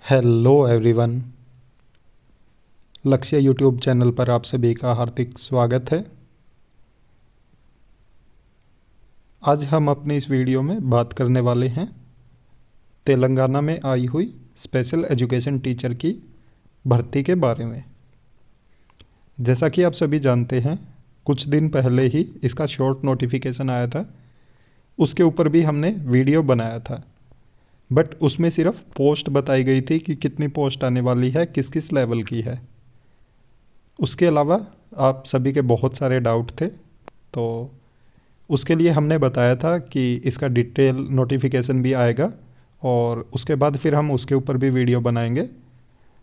Hello everyone. लक्ष्य YouTube channel पर आप सभी का हार्दिक स्वागत है। आज हम अपनी इस वीडियो में बात करने वाले हैं तेलंगाना में आई हुई स्पेशल एजुकेशन टीचर की भर्ती के बारे में। जैसा कि आप सभी जानते हैं, कुछ दिन पहले ही इसका शॉर्ट नोटिफिकेशन आया था। उसके ऊपर भी हमने वीडियो बनाया था, बट उसमें सिर्फ पोस्ट बताई गई थी कि कितनी पोस्ट आने वाली है, किस किस लेवल की है। उसके अलावा आप सभी के बहुत सारे डाउट थे, तो उसके लिए हमने बताया था कि इसका डिटेल नोटिफिकेशन भी आएगा और उसके बाद फिर हम उसके ऊपर भी वीडियो बनाएंगे।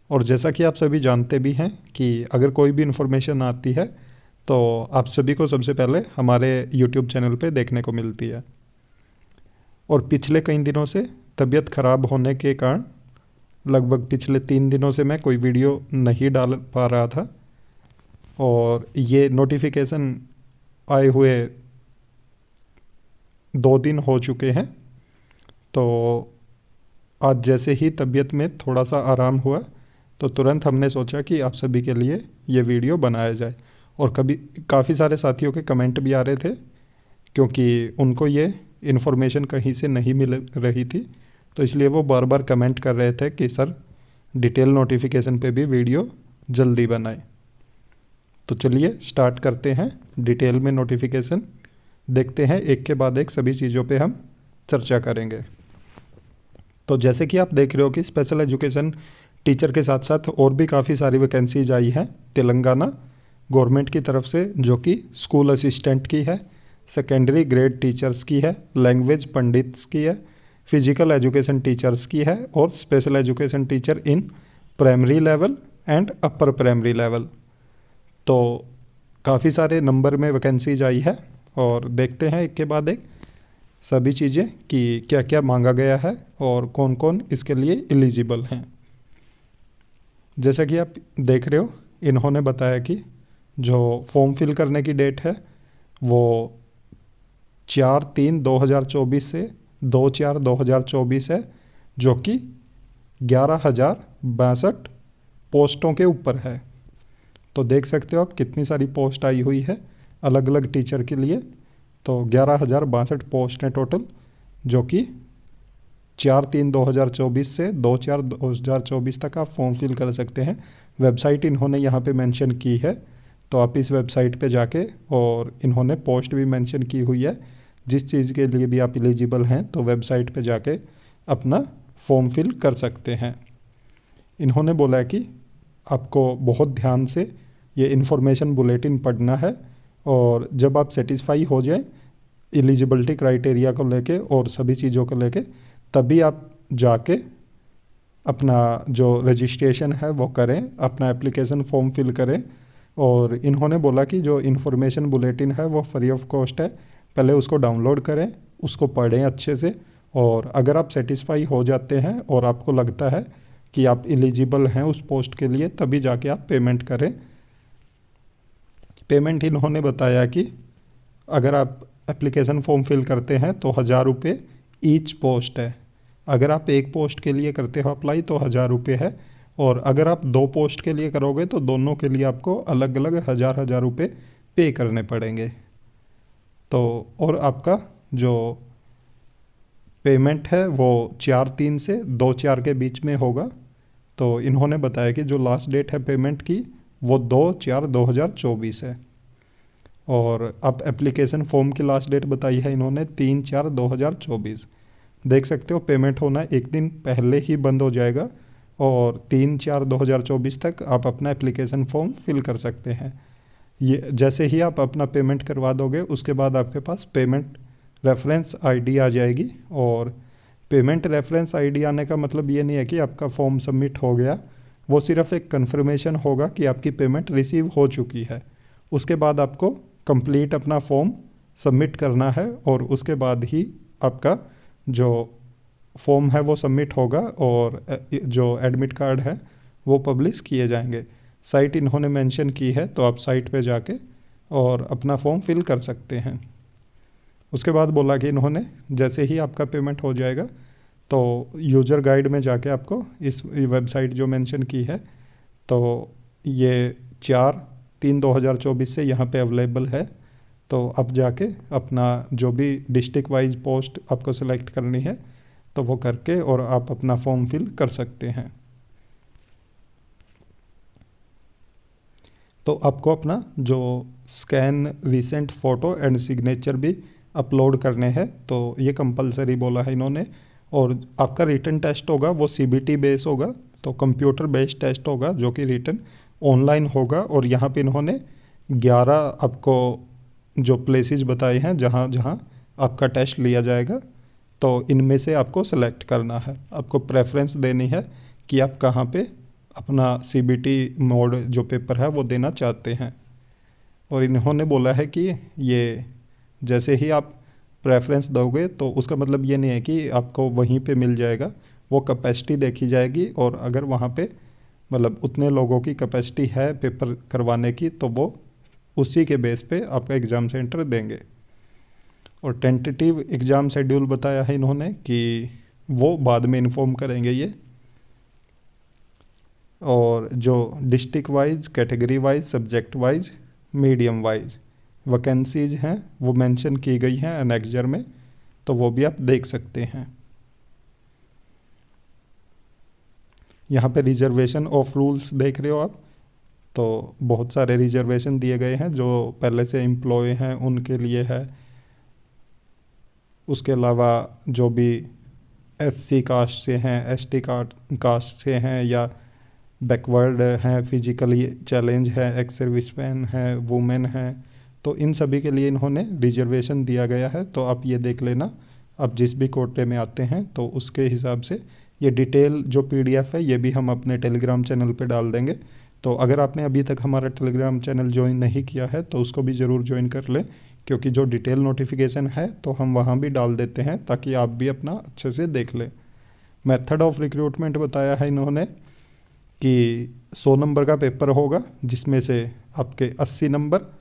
और जैसा कि आप सभी जानते भी हैं कि अगर कोई भी इन्फॉर्मेशन आती है तो आप सभी को सबसे पहले हमारे यूट्यूब चैनल पे देखने को मिलती है। और पिछले कई दिनों से तबीयत ख़राब होने के कारण लगभग पिछले 3 दिनों से मैं कोई वीडियो नहीं डाल पा रहा था। और ये नोटिफिकेशन आए हुए 2 दिन हो चुके हैं, तो आज जैसे ही तबीयत में थोड़ा सा आराम हुआ तो तुरंत हमने सोचा कि आप सभी के लिए ये वीडियो बनाया जाए। और काफ़ी सारे साथियों के कमेंट भी आ रहे थे, क्योंकि उनको ये इन्फॉर्मेशन कहीं से नहीं मिल रही थी, तो इसलिए वो बार बार कमेंट कर रहे थे कि सर डिटेल नोटिफिकेशन पे भी वीडियो जल्दी बनाएं। तो चलिए स्टार्ट करते हैं डिटेल में नोटिफिकेशन। देखते हैं, एक के बाद एक सभी चीज़ों पे हम चर्चा करेंगे। तो जैसे कि आप देख रहे हो कि स्पेशल एजुकेशन टीचर के साथ साथ और भी काफ़ी सारी वैकेंसीज आई हैं तेलंगाना गवर्नमेंट की तरफ से, जो कि स्कूल असिस्टेंट की है, सेकेंडरी ग्रेड टीचर्स की है, लैंग्वेज पंडित्स की है, फिजिकल एजुकेशन टीचर्स की है और special education teacher in primary level and upper primary level. तो काफ़ी सारे नंबर में वैकेंसीज आई है और देखते हैं एक के बाद एक सभी चीज़ें कि क्या क्या मांगा गया है और कौन कौन इसके लिए एलिजिबल हैं। जैसा कि आप देख रहे हो, इन्होंने बताया कि जो फॉर्म फिल करने की डेट है वो 4/3/2024 से 2/4/2024 है, जो कि 11,062 पोस्टों के ऊपर है। तो देख सकते हो आप कितनी सारी पोस्ट आई हुई है अलग अलग टीचर के लिए। तो 11,062 पोस्ट हैं टोटल, जो कि 4/3/2024 से 2/4/2024 तक आप फॉर्म फिल कर सकते हैं। वेबसाइट इन्होंने यहाँ पे मेंशन की है, तो आप इस वेबसाइट पे जाके, और इन्होंने पोस्ट भी मेंशन की हुई है जिस चीज़ के लिए भी आप एलिजिबल हैं, तो वेबसाइट पे जाके अपना फॉर्म फिल कर सकते हैं। इन्होंने बोला है कि आपको बहुत ध्यान से ये इन्फॉर्मेशन बुलेटिन पढ़ना है, और जब आप सेटिस्फाई हो जाए एलिजिबिलिटी क्राइटेरिया को लेके और सभी चीज़ों को लेके, तभी आप जाके अपना जो रजिस्ट्रेशन है वो करें, अपना एप्लीकेशन फॉर्म फिल करें। और इन्होंने बोला कि जो इन्फॉर्मेशन बुलेटिन है वो फ्री ऑफ कॉस्ट है, पहले उसको डाउनलोड करें, उसको पढ़ें अच्छे से, और अगर आप सेटिस्फाई हो जाते हैं और आपको लगता है कि आप एलिजिबल हैं उस पोस्ट के लिए, तभी जाके आप पेमेंट करें। पेमेंट इन्होंने बताया कि अगर आप एप्लीकेशन फॉर्म फिल करते हैं तो 1,000 रुपये ईच पोस्ट है। अगर आप एक पोस्ट के लिए करते हो अप्लाई तो 1,000 रुपये है, और अगर आप 2 पोस्ट के लिए करोगे तो दोनों के लिए आपको अलग अलग 1,000 रुपये पे करने पड़ेंगे। तो और आपका जो पेमेंट है वो 4/3 से 2/4 के बीच में होगा। तो इन्होंने बताया कि जो लास्ट डेट है पेमेंट की वो 2/4/2024 है, और अब एप्लीकेशन फॉर्म की लास्ट डेट बताई है इन्होंने 3/4/2024। देख सकते हो पेमेंट होना एक दिन पहले ही बंद हो जाएगा, और 3/4/2024 तक आप अपना एप्लीकेशन फॉर्म फिल कर सकते हैं। ये जैसे ही आप अपना पेमेंट करवा दोगे उसके बाद आपके पास पेमेंट रेफरेंस आईडी आ जाएगी। और पेमेंट रेफरेंस आईडी आने का मतलब ये नहीं है कि आपका फॉर्म सबमिट हो गया, वो सिर्फ एक कंफर्मेशन होगा कि आपकी पेमेंट रिसीव हो चुकी है। उसके बाद आपको कंप्लीट अपना फॉर्म सबमिट करना है, और उसके बाद ही आपका जो फॉर्म है वो सबमिट होगा और जो एडमिट कार्ड है वो पब्लिश किए जाएंगे। साइट इन्होंने मेंशन की है, तो आप साइट पे जाके और अपना फॉर्म फिल कर सकते हैं। उसके बाद बोला कि इन्होंने जैसे ही आपका पेमेंट हो जाएगा तो यूज़र गाइड में जाके आपको इस वेबसाइट जो मेंशन की है, तो ये 4/3/2024 से यहाँ पे अवेलेबल है। तो अब जाके अपना जो भी डिस्ट्रिक्ट वाइज पोस्ट आपको सेलेक्ट करनी है तो वो करके और आप अपना फॉर्म फिल कर सकते हैं। तो आपको अपना जो scan recent photo and signature भी अपलोड करने हैं, तो ये कंपलसरी बोला है इन्होंने। और आपका रिटन टेस्ट होगा वो सीबीटी बेस होगा, तो कंप्यूटर बेस्ड टेस्ट होगा जो कि रिटन ऑनलाइन होगा। और यहाँ पे इन्होंने 11 आपको जो प्लेसेस बताए हैं जहाँ जहाँ आपका टेस्ट लिया जाएगा, तो इनमें से आपको सेलेक्ट करना है। आपको प्रेफरेंस देनी है कि आप कहाँ पे अपना सीबीटी मोड जो पेपर है वो देना चाहते हैं। और इन्होंने बोला है कि ये जैसे ही आप प्रेफरेंस दोगे तो उसका मतलब ये नहीं है कि आपको वहीं पे मिल जाएगा, वो कैपेसिटी देखी जाएगी। और अगर वहाँ पे मतलब उतने लोगों की कैपेसिटी है पेपर करवाने की, तो वो उसी के बेस पे आपका एग्ज़ाम सेंटर देंगे। और टेंटेटिव एग्ज़ाम शेड्यूल बताया है इन्होंने कि वो बाद में इन्फॉर्म करेंगे ये। और जो district wise, category wise, subject wise, medium wise vacancies हैं वो मेंशन की गई हैं एनेक्जर में, तो वो भी आप देख सकते हैं। यहाँ पे रिजर्वेशन ऑफ रूल्स देख रहे हो आप, तो बहुत सारे रिजर्वेशन दिए गए हैं जो पहले से एम्प्लॉय हैं उनके लिए है। उसके अलावा जो भी एससी कास्ट से हैं, एसटी कास्ट से हैं, या बैकवर्ड हैं, फिजिकली चैलेंज है, एक्स सर्विसमैन है, वुमेन हैं, तो इन सभी के लिए इन्होंने रिजर्वेशन दिया गया है। तो आप ये देख लेना, आप जिस भी कोटे में आते हैं तो उसके हिसाब से ये डिटेल जो पीडीएफ है ये भी हम अपने टेलीग्राम चैनल पे डाल देंगे। तो अगर आपने अभी तक हमारा टेलीग्राम चैनल ज्वाइन नहीं किया है तो उसको भी ज़रूर ज्वाइन कर लें, क्योंकि जो डिटेल नोटिफिकेशन है तो हम वहाँ भी डाल देते हैं ताकि आप भी अपना अच्छे से देख लें। मेथड ऑफ रिक्रूटमेंट बताया है इन्होंने कि 100 नंबर का पेपर होगा, जिसमें से आपके 80 नंबर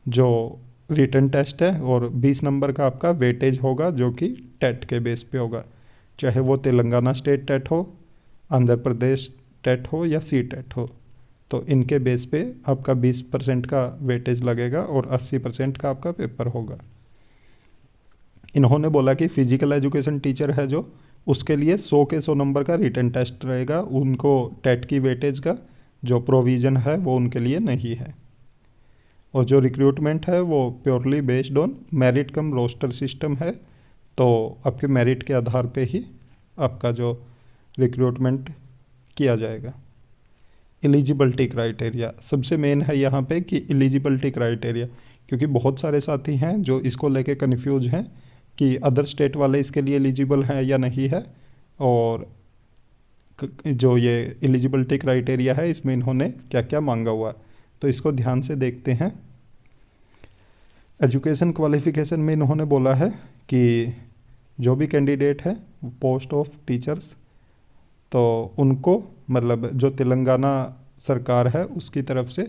जो रिटन टेस्ट है और 20 नंबर का आपका वेटेज होगा जो कि टेट के बेस पे होगा, चाहे वो तेलंगाना स्टेट टेट हो, आंध्र प्रदेश टेट हो या सी टेट हो। तो इनके बेस पे आपका 20% का वेटेज लगेगा और 80% का आपका पेपर होगा। इन्होंने बोला कि फिजिकल एजुकेशन टीचर है जो, उसके लिए 100 के 100 नंबर का रिटन टेस्ट रहेगा, उनको टेट की वेटेज का जो प्रोविज़न है वो उनके लिए नहीं है। और जो रिक्रूटमेंट है वो purely based on merit cum roster system है, तो आपके मेरिट के आधार पे ही आपका जो रिक्रूटमेंट किया जाएगा। एलिजिबिलिटी क्राइटेरिया सबसे मेन है यहाँ पे कि एलिजिबिलिटी क्राइटेरिया, क्योंकि बहुत सारे साथी हैं जो इसको लेके कन्फ्यूज हैं कि अदर स्टेट वाले इसके लिए एलिजिबल हैं या नहीं है। और जो ये एलिजिबिलिटी क्राइटेरिया है इसमें इन्होंने क्या क्या मांगा हुआ है, तो इसको ध्यान से देखते हैं। एजुकेशन क्वालिफिकेशन में इन्होंने बोला है कि जो भी कैंडिडेट है पोस्ट ऑफ टीचर्स, तो उनको मतलब जो तेलंगाना सरकार है उसकी तरफ से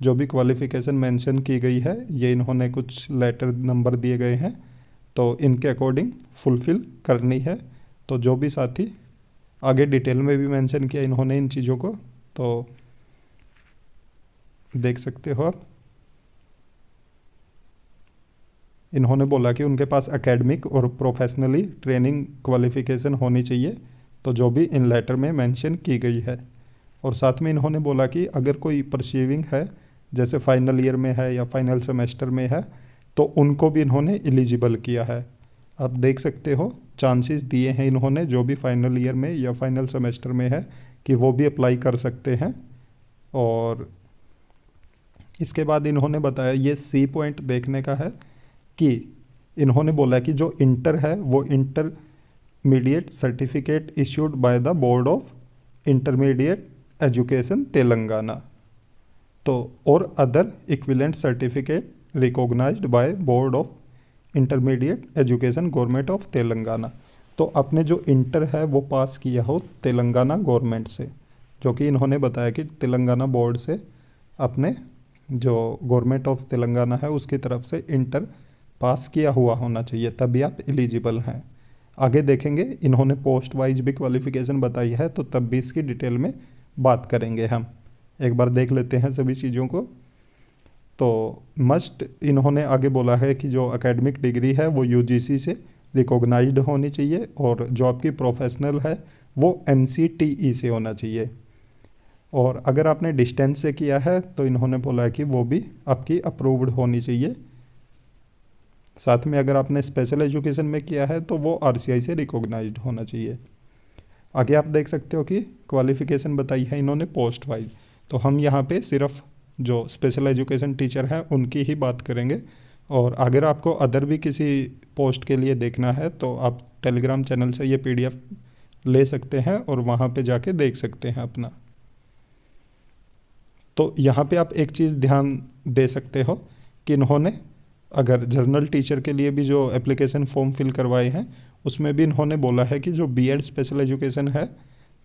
जो भी क्वालिफ़िकेशन मेंशन की गई है, ये इन्होंने कुछ लेटर नंबर दिए गए हैं, तो इनके अकॉर्डिंग फुलफ़िल करनी है। तो जो भी साथी आगे डिटेल में भी मेंशन किया इन्होंने इन चीज़ों को, तो देख सकते हो आप। इन्होंने बोला कि उनके पास एकेडमिक और प्रोफेशनली ट्रेनिंग क्वालिफ़िकेशन होनी चाहिए, तो जो भी इन लेटर में मेंशन की गई है। और साथ में इन्होंने बोला कि अगर कोई परसीविंग है, जैसे फाइनल ईयर में है या फाइनल सेमेस्टर में है, तो उनको भी इन्होंने एलिजिबल किया है। आप देख सकते हो चांसेस दिए हैं इन्होंने, जो भी फाइनल ईयर में या फाइनल सेमेस्टर में है कि वो भी अप्लाई कर सकते हैं। और इसके बाद इन्होंने बताया ये सी पॉइंट देखने का है कि इन्होंने बोला कि जो इंटर है वो intermediate certificate issued by the board of intermediate education Telangana, तो और other equivalent certificate recognised by board of intermediate education government of Telangana. तो आपने जो इंटर है वो पास किया हो तेलंगाना गवर्नमेंट से, जो कि इन्होंने बताया कि तेलंगाना बोर्ड से अपने जो गवर्नमेंट ऑफ तेलंगाना है उसकी तरफ से इंटर पास किया हुआ होना चाहिए, तभी आप एलिजिबल हैं। आगे देखेंगे इन्होंने पोस्ट वाइज भी क्वालिफ़िकेशन बताई है, तो तब भी इसकी डिटेल में बात करेंगे हम। एक बार देख लेते हैं सभी चीज़ों को। तो मस्ट इन्होंने आगे बोला है कि जो एकेडमिक डिग्री है वो यूजीसी से रिकॉग्नाइज्ड होनी चाहिए, और जो आपकी प्रोफेशनल है वो एनसीटीई से होना चाहिए। और अगर आपने डिस्टेंस से किया है तो इन्होंने बोला है कि वो भी आपकी अप्रूव्ड होनी चाहिए। साथ में अगर आपने स्पेशल एजुकेशन में किया है तो वो आरसीआई से रिकॉग्नाइज्ड होना चाहिए। आगे आप देख सकते हो कि क्वालिफ़िकेशन बताई है इन्होंने पोस्ट वाइज। तो हम यहाँ पे सिर्फ जो स्पेशल एजुकेशन टीचर हैं उनकी ही बात करेंगे, और अगर आपको अदर भी किसी पोस्ट के लिए देखना है तो आप टेलीग्राम चैनल से ये पीडीएफ ले सकते हैं और वहाँ पे जाके देख सकते हैं अपना। तो यहाँ पे आप एक चीज़ ध्यान दे सकते हो कि इन्होंने अगर जर्नल टीचर के लिए भी जो एप्लीकेशन फॉर्म फिल करवाए हैं उसमें भी इन्होंने बोला है कि जो बीएड स्पेशल एजुकेशन है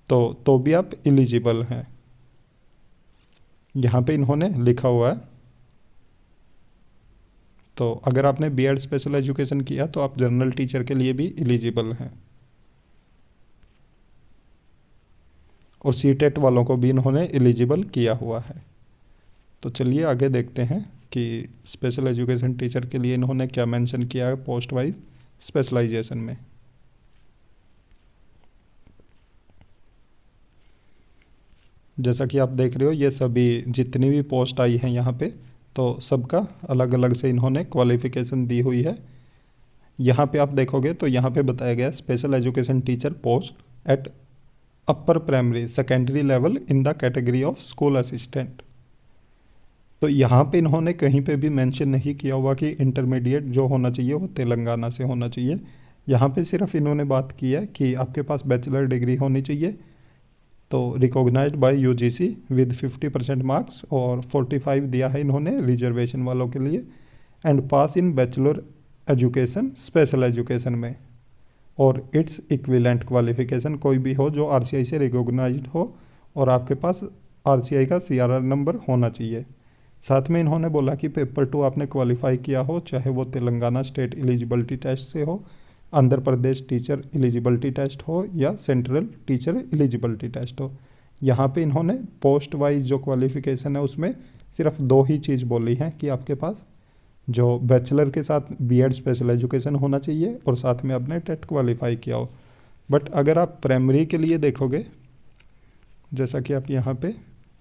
तो भी आप एलिजिबल हैं। यहाँ पे इन्होंने लिखा हुआ है। तो अगर आपने बीएड स्पेशल एजुकेशन किया तो आप जर्नल टीचर के लिए भी एलिजिबल हैं, और सीटेट वालों को भी इन्होंने एलिजिबल किया हुआ है। तो चलिए आगे देखते हैं कि स्पेशल एजुकेशन टीचर के लिए इन्होंने क्या मेंशन किया है पोस्ट वाइज स्पेशलाइजेशन में। जैसा कि आप देख रहे हो ये सभी जितनी भी पोस्ट आई हैं यहाँ पे, तो सबका अलग अलग से इन्होंने क्वालिफ़िकेशन दी हुई है। यहाँ पे आप देखोगे तो यहाँ पे बताया गया special education teacher post at upper primary secondary level in the category of school assistant. तो यहाँ पे इन्होंने कहीं पे भी मेंशन नहीं किया हुआ कि इंटरमीडिएट जो होना चाहिए वो तेलंगाना से होना चाहिए। यहाँ पे सिर्फ इन्होंने बात की है कि आपके पास बैचलर डिग्री होनी चाहिए, तो recognised by UGC with 50% marks, और 45 दिया है इन्होंने रिजर्वेशन वालों के लिए, and pass in bachelor education special education में, और इट्स इक्विवेलेंट क्वालिफिकेशन कोई भी हो जो आरसीआई से रिकॉग्नाइज्ड हो, और आपके पास आरसीआई का सीआरआर नंबर होना चाहिए। साथ में इन्होंने बोला कि पेपर 2 आपने क्वालिफाई किया हो, चाहे वो तेलंगाना स्टेट एलिजिबिलिटी टेस्ट से हो, Andhra Pradesh teacher eligibility test हो, या सेंट्रल टीचर एलिजिबिलिटी टेस्ट हो। यहाँ पे इन्होंने पोस्ट वाइज जो क्वालिफिकेशन है उसमें सिर्फ 2 ही चीज़ बोली हैं कि आपके पास जो बैचलर के साथ बीएड स्पेशल एजुकेशन होना चाहिए, और साथ में आपने टेट क्वालिफाई किया हो। बट अगर आप प्राइमरी के लिए देखोगे, जैसा कि आप यहाँ पे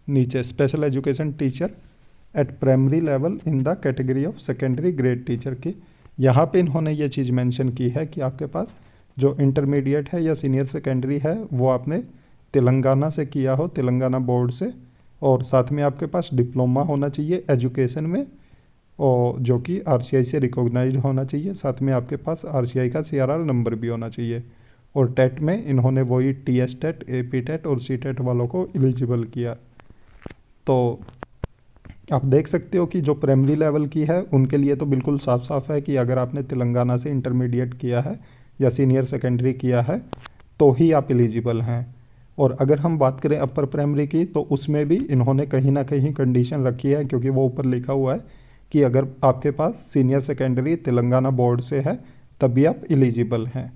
नीचे special education teacher at primary level in the category of secondary grade teacher की, यहाँ पे इन्होंने ये चीज़ मेंशन की है कि आपके पास जो इंटरमीडिएट है या सीनियर सेकेंडरी है वो आपने तेलंगाना से किया हो, तेलंगाना बोर्ड से, और साथ में आपके पास डिप्लोमा होना चाहिए एजुकेशन में, और जो कि आरसीआई से रिकॉग्नाइज्ड होना चाहिए। साथ में आपके पास आरसीआई का सीआरआर नंबर भी होना चाहिए, और टेट में इन्होंने वही टीएस टेट, एपी टेट और सी टेट वालों को एलिजिबल किया। तो आप देख सकते हो कि जो प्राइमरी लेवल की है उनके लिए तो बिल्कुल साफ साफ है कि अगर आपने तेलंगाना से इंटरमीडिएट किया है या सीनियर सेकेंडरी किया है तो ही आप एलिजिबल हैं। और अगर हम बात करें अपर प्राइमरी की, तो उसमें भी इन्होंने कहीं ना कहीं कंडीशन रखी है, क्योंकि वो ऊपर लिखा हुआ है कि अगर आपके पास सीनियर सेकेंडरी तेलंगाना बोर्ड से है तभी आप एलिजिबल हैं,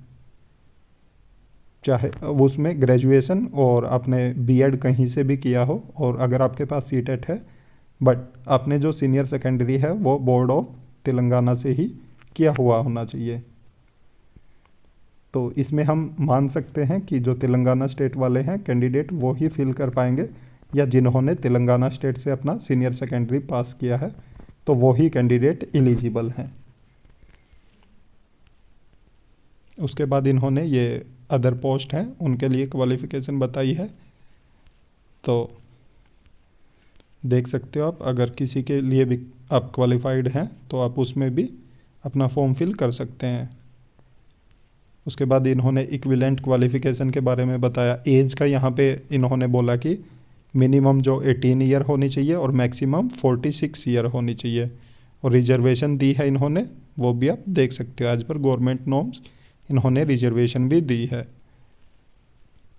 चाहे उसमें ग्रेजुएशन और आपने बीएड कहीं से भी किया हो, और अगर आपके पास सीटेट है बट आपने जो सीनियर सेकेंडरी है वो बोर्ड ऑफ तेलंगाना से ही किया हुआ होना चाहिए। तो इसमें हम मान सकते हैं कि जो तेलंगाना स्टेट वाले हैं कैंडिडेट वो ही फिल कर पाएंगे, या जिन्होंने तेलंगाना स्टेट से अपना सीनियर सेकेंडरी पास किया है तो वो ही कैंडिडेट एलिजिबल हैं। उसके बाद इन्होंने ये अदर पोस्ट हैं उनके लिए क्वालिफ़िकेशन बताई है। तो देख सकते हो आप, अगर किसी के लिए भी आप क्वालिफाइड हैं तो आप उसमें भी अपना फॉर्म फिल कर सकते हैं। उसके बाद इन्होंने इक्विवेलेंट क्वालिफ़िकेशन के बारे में बताया। एज का यहाँ पे इन्होंने बोला कि मिनिमम जो 18 ईयर होनी चाहिए और मैक्सिमम 46 ईयर होनी चाहिए, और रिजर्वेशन दी है इन्होंने, वो भी आप देख सकते हो। एज पर गवर्नमेंट नॉर्म्स इन्होंने रिजर्वेशन भी दी है।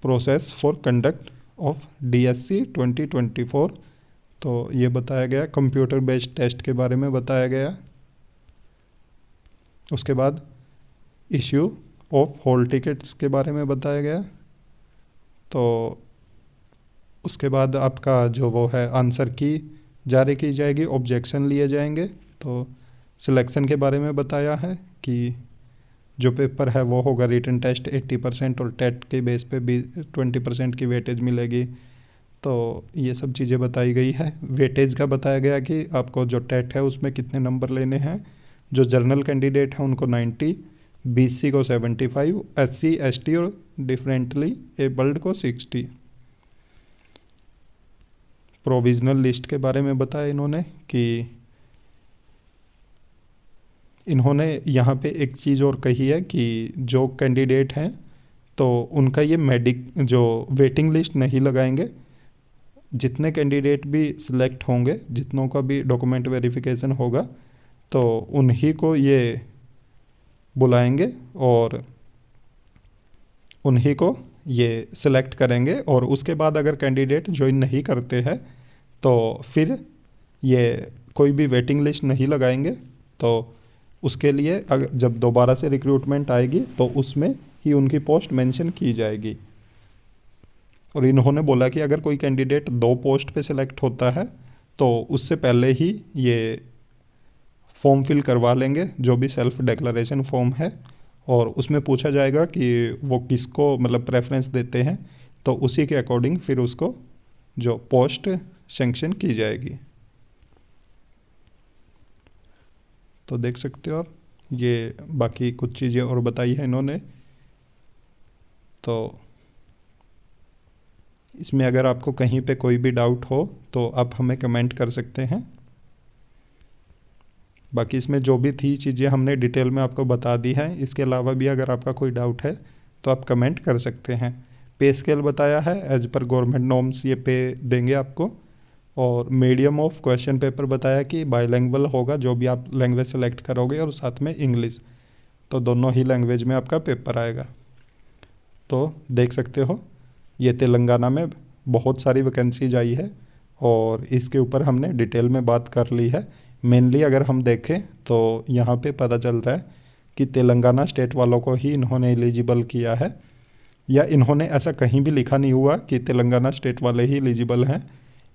Process for conduct of DSC 2024, तो ये बताया गया। कंप्यूटर बेस्ड टेस्ट के बारे में बताया गया। उसके बाद इश्यू ऑफ हॉल टिकट्स के बारे में बताया गया। तो उसके बाद आपका जो वो है आंसर की जारी की जाएगी, ऑब्जेक्शन लिए जाएंगे। तो सिलेक्शन के बारे में बताया है कि जो पेपर है वो होगा रिटन टेस्ट 80% और टेट के बेस पे भी 20% की वेटेज मिलेगी। तो ये सब चीज़ें बताई गई है। वेटेज का बताया गया कि आपको जो टेट है उसमें कितने नंबर लेने हैं। जो जर्नल कैंडिडेट है उनको 90, BC को 75, SC ST और डिफरेंटली एबल्ड को 60। प्रोविज़नल लिस्ट के बारे में बताया इन्होंने कि इन्होंने यहाँ पे एक चीज़ और कही है कि जो कैंडिडेट हैं तो उनका ये जो वेटिंग लिस्ट नहीं लगाएंगे। जितने कैंडिडेट भी सिलेक्ट होंगे, जितनों का भी डॉक्यूमेंट वेरिफिकेशन होगा, तो उन्हीं को ये बुलाएंगे और उन्हीं को ये सिलेक्ट करेंगे। और उसके बाद अगर कैंडिडेट ज्वाइन नहीं करते हैं तो फिर ये कोई भी वेटिंग लिस्ट नहीं लगाएंगे। तो उसके लिए अगर जब दोबारा से रिक्रूटमेंट आएगी तो उसमें ही उनकी पोस्ट मेंशन की जाएगी। और इन्होंने बोला कि अगर कोई कैंडिडेट 2 पोस्ट पे सिलेक्ट होता है तो उससे पहले ही ये फॉर्म फिल करवा लेंगे, जो भी सेल्फ डिक्लेरेशन फॉर्म है, और उसमें पूछा जाएगा कि वो किसको मतलब प्रेफरेंस देते हैं। तो उसी के अकॉर्डिंग फिर उसको जो पोस्ट सेंक्शन की जाएगी। तो देख सकते हो आप, ये बाकी कुछ चीज़ें और बताई है इन्होंने। तो इसमें अगर आपको कहीं पे कोई भी डाउट हो तो आप हमें कमेंट कर सकते हैं। बाकी इसमें जो भी थी चीज़ें हमने डिटेल में आपको बता दी हैं। इसके अलावा भी अगर आपका कोई डाउट है तो आप कमेंट कर सकते हैं। पे स्केल बताया है, एज पर गवर्नमेंट नॉर्म्स ये पे देंगे आपको। और मीडियम ऑफ क्वेश्चन पेपर बताया कि बाईलैंग्वेज होगा, जो भी आप लैंग्वेज सेलेक्ट करोगे, और साथ में इंग्लिश, तो दोनों ही लैंग्वेज में आपका पेपर आएगा। तो देख सकते हो ये तेलंगाना में बहुत सारी वैकेंसीज आई है और इसके ऊपर हमने डिटेल में बात कर ली है। मेनली अगर हम देखें तो यहाँ पे पता चलता है कि तेलंगाना स्टेट वालों को ही इन्होंने एलिजिबल किया है, या इन्होंने ऐसा कहीं भी लिखा नहीं हुआ कि तेलंगाना स्टेट वाले ही एलिजिबल हैं।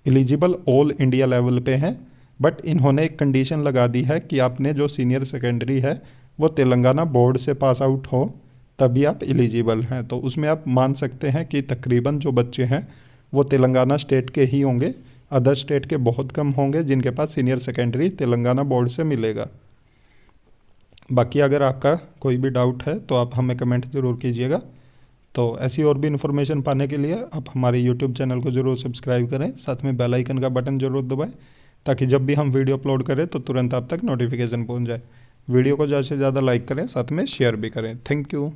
एलिजिबल ऑल इंडिया लेवल पे हैं, बट इन्होंने एक कंडीशन लगा दी है कि आपने जो सीनियर सेकेंडरी है वो तेलंगाना बोर्ड से पास आउट हो तभी आप एलिजिबल हैं। तो उसमें आप मान सकते हैं कि तकरीबन जो बच्चे हैं वो तेलंगाना स्टेट के ही होंगे। अदर स्टेट के बहुत कम होंगे जिनके पास सीनियर सेकेंडरी तेलंगाना बोर्ड से मिलेगा। बाकी अगर आपका कोई भी डाउट है तो आप हमें कमेंट ज़रूर कीजिएगा। तो ऐसी और भी इन्फॉर्मेशन पाने के लिए आप हमारे YouTube चैनल को ज़रूर सब्सक्राइब करें, साथ में बेल आइकन का बटन ज़रूर दबाएं, ताकि जब भी हम वीडियो अपलोड करें तो तुरंत आप तक नोटिफिकेशन पहुंच जाए। वीडियो को ज़्यादा से ज़्यादा लाइक करें, साथ में शेयर भी करें। Thank you.